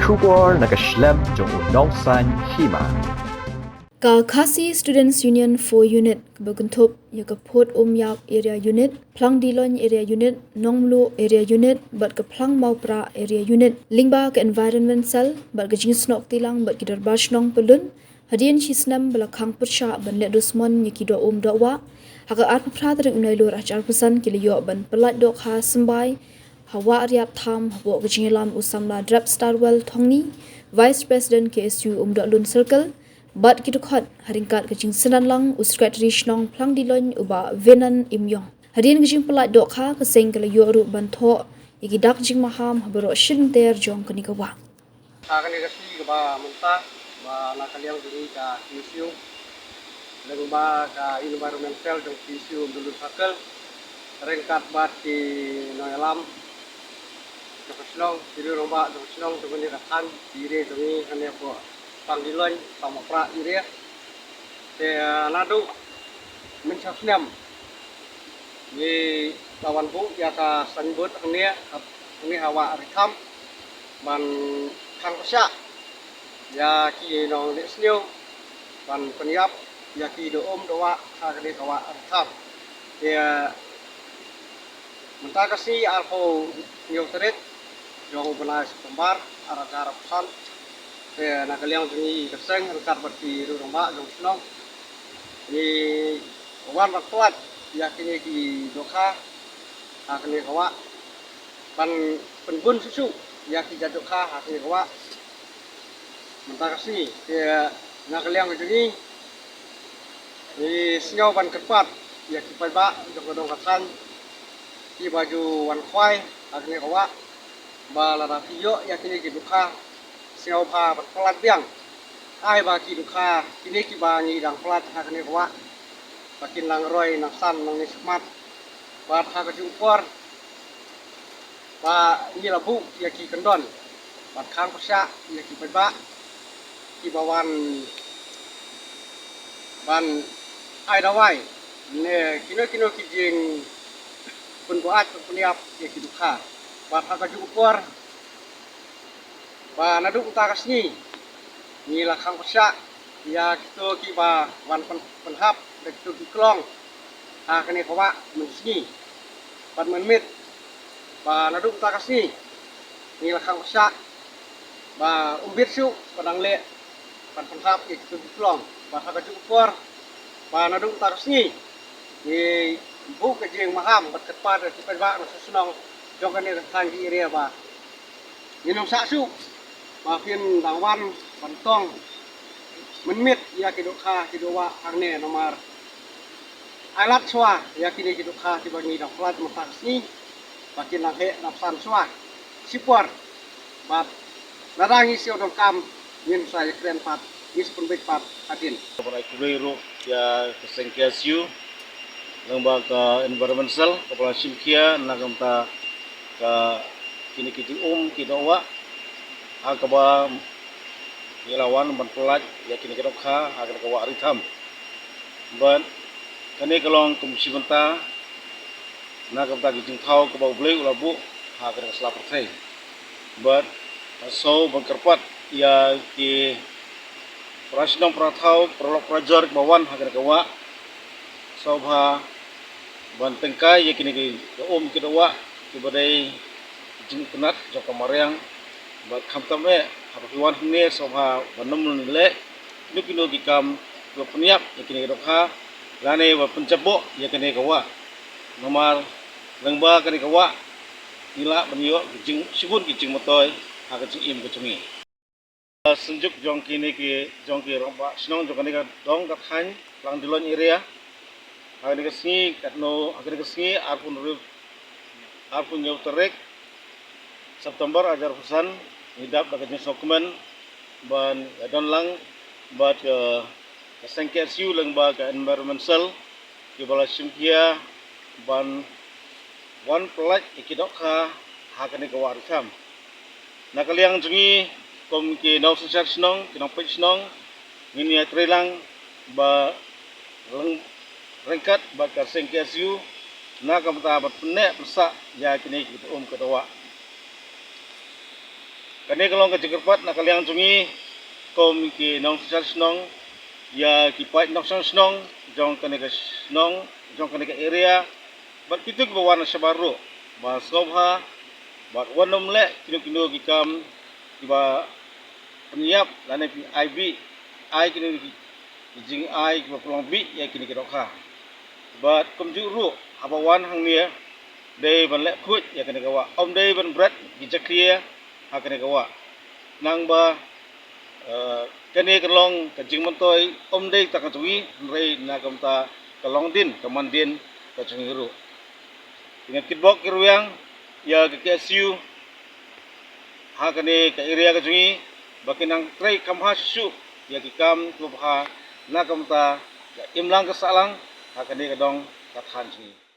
Shubor nakaslem jong unongsan hima. Ka Khasi Students Union 4 Unit Baguntop Yakapot Yap Area Unit Plang Dilon Area Unit Nongmlu Area Unit Bat ke Plang Maupra Area Unit Lingba ke Environment Cell Bat ke Jingsnok Tilang Bat ke Darbash Nong Pelun Hadian Shisnam Belakang Persya Ban Net Dusmon Yakido Dakwa Haka Art Pradrik Menailur Acar Pesan Kiliyo Ban Pelat Dok Ha Sembai Hawa Ariap Tham Hawa ke Jingilam Usamla Drap Starwell Thongni Vice President KSU Daklun Circle Bat kitukhat haringkat kecing senan lang Secretary Shnong Plang Dilon uba Venan Imyong. Hadian kecing pelat dokha keseng kala yoru banto ikidak jing maham habaro shin ter jong kanikawa. Akan dikasih kepada mentah, nakaliang diri ke isu, lengba ke environmental dan isu dulu sakal, ringkat bat di noyalam, terusnong diri romba terusnong dengan dirakan diri demi kena buat panggilan sama pra diri, nadu mencapsnam, di kawan bu ya ka sanbut ini hawa rekam, man Kang Persya ya ki nong le snyo ban peniap ya ki do doa ha kali kawa rekam ya mentah kasi alpo nyo teret jong benas pembar ara pesan ya nakaliang tungi keseng rekar berti rumah jong snong ni wan waktuat ya kini ki doka ha kali kawa ban penbun susu ya ki jaduk ha hakni kawa mentah kasi ya nakaliang ini ni snyo ban kepat ya ki ba jong dong kasan ki baju wan khwai hakni kawa ba la tiyo ya kini ki dukha snyo pha bat pelat biang ai ba ki dukha kini ki ba ngi dang pelat hakni kawa bakin lang roy naksan nang ni smat ba ha ka jungpor ba ini labu ya ki kendon bat Kang Persya ya ki ba ki bawan ban ai dawai ne kino ki jing pun buat puniap ya ki dukha bat ha ka jungpor ba nadu utakasni ni la Kang Persya ya kito ki ba wan penhap dek tu ki klong ha kene kawa mensni bat menmit ba nadu utakasni ni la Kang Persya ba umbit su padang le pan penhap ya kito ki klong ba ha ka jungpor ba nadu utakasni ni bu ke jing maham bat ketpat ki ba no susnong jong kane kan ki area ba ni nong saksu ba pin dangwan bantong menmit ya kidukha kidowa hangne nomor alat swa ya kini kidukha tibangi dang plat mataksni bakin langhe napsan swa sipor bat narangi si odong kam yin saya kren pat is penbek pat adin kepada kuliru ya kesengkiasiu lembaga environmental kepala simkia nagamta ka kini kidowa akaba ilawan ban pelat ya kini kedokha agar kawa aritam ban kani kalong komisi benta na kamta giting thau ka bawble ulabu agar sela perthai ban so ban kerpat ya ki prasnong prathau prolok prajar bawan agar kawa sobha ban tengkai ya kini ki kedawa kibadai jing penat jok kamariang bat khamtame haruan hne sobha banam le nukino gikam do peniap yakini dokha lane wa pencebo yakini kawa nomor lengba kani kawa ila banyo gijing sibun gijing motoy ha gijing im gijingi senjuk jong kini ki romba snong jong kani dong kat han lang dilon area ha ni kasni katno agri kasni arpun yo terek September ajar pesan hidap dapat jenis dokumen ban don lang bat ke sengkesiu lengba ke environmental ke bala simkia ban wan pelat ikidokha hakani ke warikam nakaliang jungi kom ke nau sensar snong ke nau page snong ngini trelang ba rengkat ba ke sengkesiu na kamta bat penne persa ya kini kita kedawa Kani kalong ka jengkerpat nak kaliang jungi kom ki nong sal snong ya ki pai nong snong jong kani ka snong jong kani ka area bat kitu ki bawana sabaru ba sobha bat wanom le kino ki kam ba penyiap lane IB ai kini jing ai ki pelong bi ya kini ki dokha bat kom juru habawan hang nia dei ban le khut ya kani ka wa om dei ban brat ki jakria ha kani ka wa nang ba kani kalong ka jing montoi om dei ta ka tui rei na kam ta kalong din kamandin ka chungiru dengan kitbok kiruyang ya ke KSU ha kani ka area ka chungi bakinang trei kamha su ya ki kam kubha na kam ta imlang ka salang ha kani ka dong ka than chungi